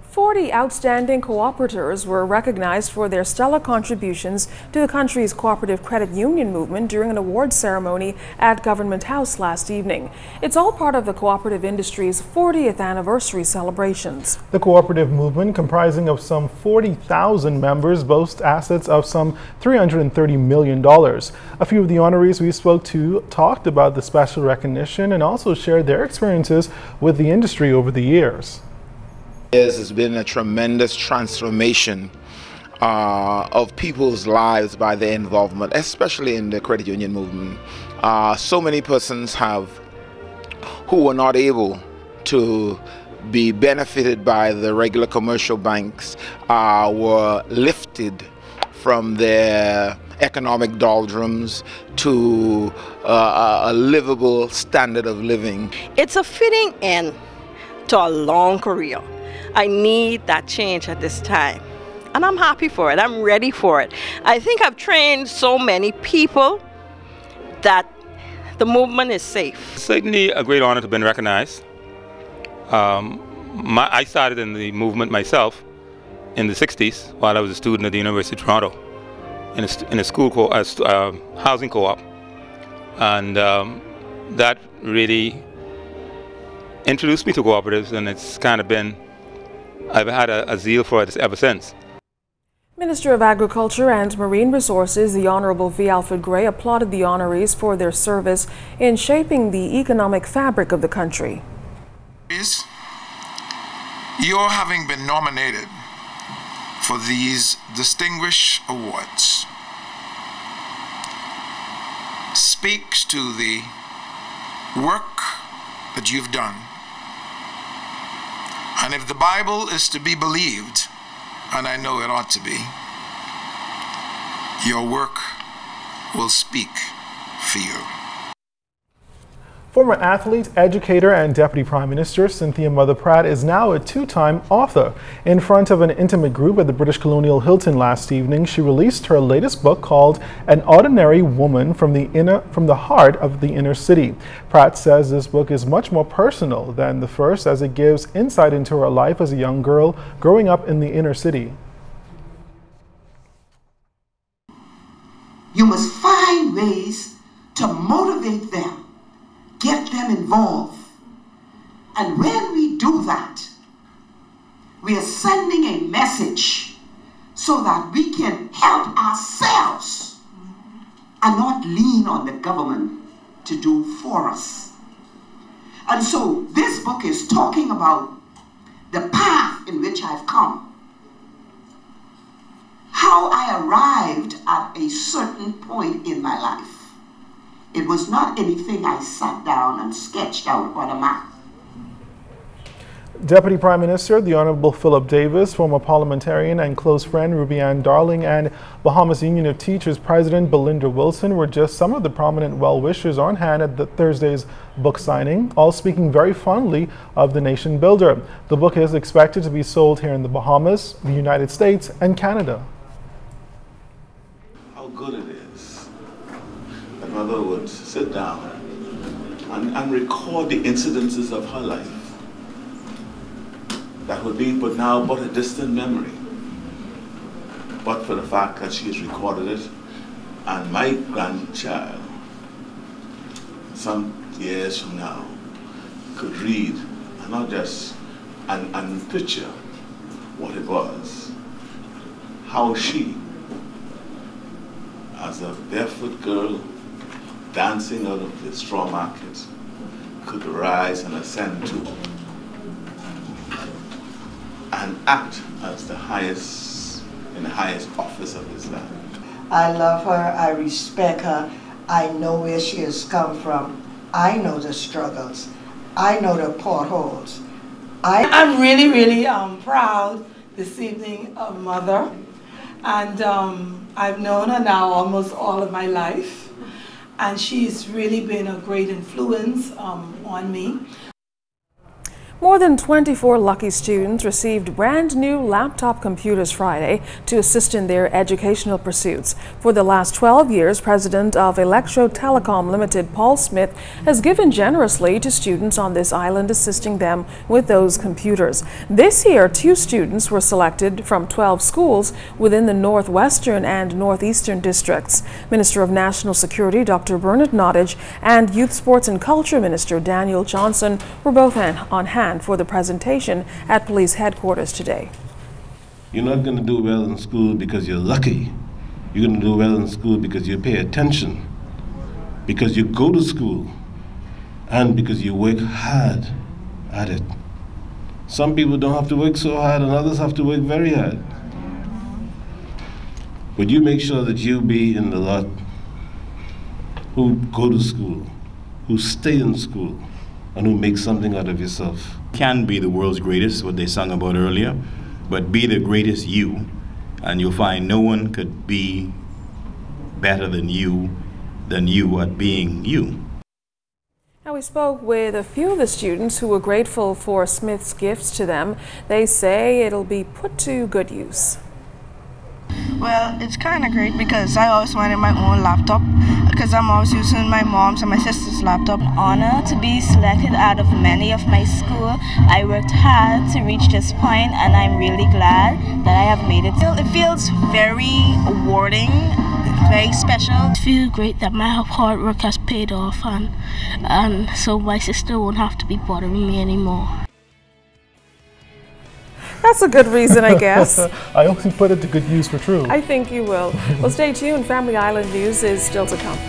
40 outstanding cooperators were recognized for their stellar contributions to the country's cooperative credit union movement during an awards ceremony at Government House last evening. It's all part of the cooperative industry's 40th anniversary celebrations. The cooperative movement, comprising of some 40,000 members, boasts assets of some $330 million. A few of the honorees we spoke to talked about the special recognition and also shared their experiences with the industry over the years. There's been a tremendous transformation of people's lives by their involvement, especially in the credit union movement. So many persons who were not able to be benefited by the regular commercial banks were lifted from their economic doldrums to a livable standard of living. It's a fitting end to a long career. I need that change at this time, and I'm happy for it. I'm ready for it. I think I've trained so many people that the movement is safe. Certainly a great honor to have been recognized. I started in the movement myself in the 60s while I was a student at the University of Toronto in a school housing co-op, and that really introduced me to cooperatives, and it's kind of been, I've had a zeal for it ever since. Minister of Agriculture and Marine Resources, the Honorable V. Alfred Gray, applauded the honorees for their service in shaping the economic fabric of the country. Your having been nominated for these distinguished awards speaks to the work that you've done. And if the Bible is to be believed, and I know it ought to be, your work will speak for you. Former athlete, educator, and Deputy Prime Minister Cynthia Mother Pratt is now a two-time author. In front of an intimate group at the British Colonial Hilton last evening, she released her latest book called An Ordinary Woman from the Heart of the Inner City. Pratt says this book is much more personal than the first, as it gives insight into her life as a young girl growing up in the inner city. You must find ways to motivate them, get them involved. And when we do that, we are sending a message so that we can help ourselves and not lean on the government to do for us. And so this book is talking about the path in which I've come, how I arrived at a certain point in my life. It was not anything I sat down and sketched out on a map. Deputy Prime Minister, the Honorable Philip Davis, former parliamentarian and close friend Ruby Ann Darling, and Bahamas Union of Teachers President Belinda Wilson were just some of the prominent well-wishers on hand at Thursday's book signing, all speaking very fondly of the nation builder. The book is expected to be sold here in the Bahamas, the United States, and Canada. How good it is. Mother would sit down and record the incidences of her life that would be but a distant memory. But for the fact that she has recorded it, and my grandchild, some years from now, could read and not just and picture what it was, how she, as a barefoot girl, dancing out of the straw market, could rise and ascend to and act as the highest office of this land. I love her, I respect her, I know where she has come from, I know the struggles, I know the potholes. I'm really proud this evening of Mother, and I've known her now almost all of my life. And she's really been a great influence on me. More than 24 lucky students received brand new laptop computers Friday to assist in their educational pursuits. For the last 12 years, President of Electro Telecom Limited, Paul Smith, has given generously to students on this island, assisting them with those computers. This year, 2 students were selected from 12 schools within the Northwestern and Northeastern districts. Minister of National Security, Dr. Bernard Nottage, and Youth, Sports and Culture Minister Daniel Johnson were both on hand for the presentation at police headquarters today. You're not going to do well in school because you're lucky. You're going to do well in school because you pay attention, because you go to school, and because you work hard at it. Some people don't have to work so hard, and others have to work very hard. But you make sure that you be in the lot who go to school, who stay in school, and who make something out of yourself. Can be the world's greatest, what they sung about earlier, but be the greatest you, and you'll find no one could be better than you at being you. Now, we spoke with a few of the students who were grateful for Smith's gifts to them. They say it'll be put to good use. Well, it's kind of great because I always wanted my own laptop because I'm always using my mom's and my sister's laptop. Honor to be selected out of many of my school. I worked hard to reach this point, and I'm really glad that I have made it. It feels very rewarding, very special. I feel great that my hard work has paid off, and so my sister won't have to be bothering me anymore. That's a good reason, I guess. I only put it to good use for true. I think you will. Well, stay tuned. Family Island news is still to come.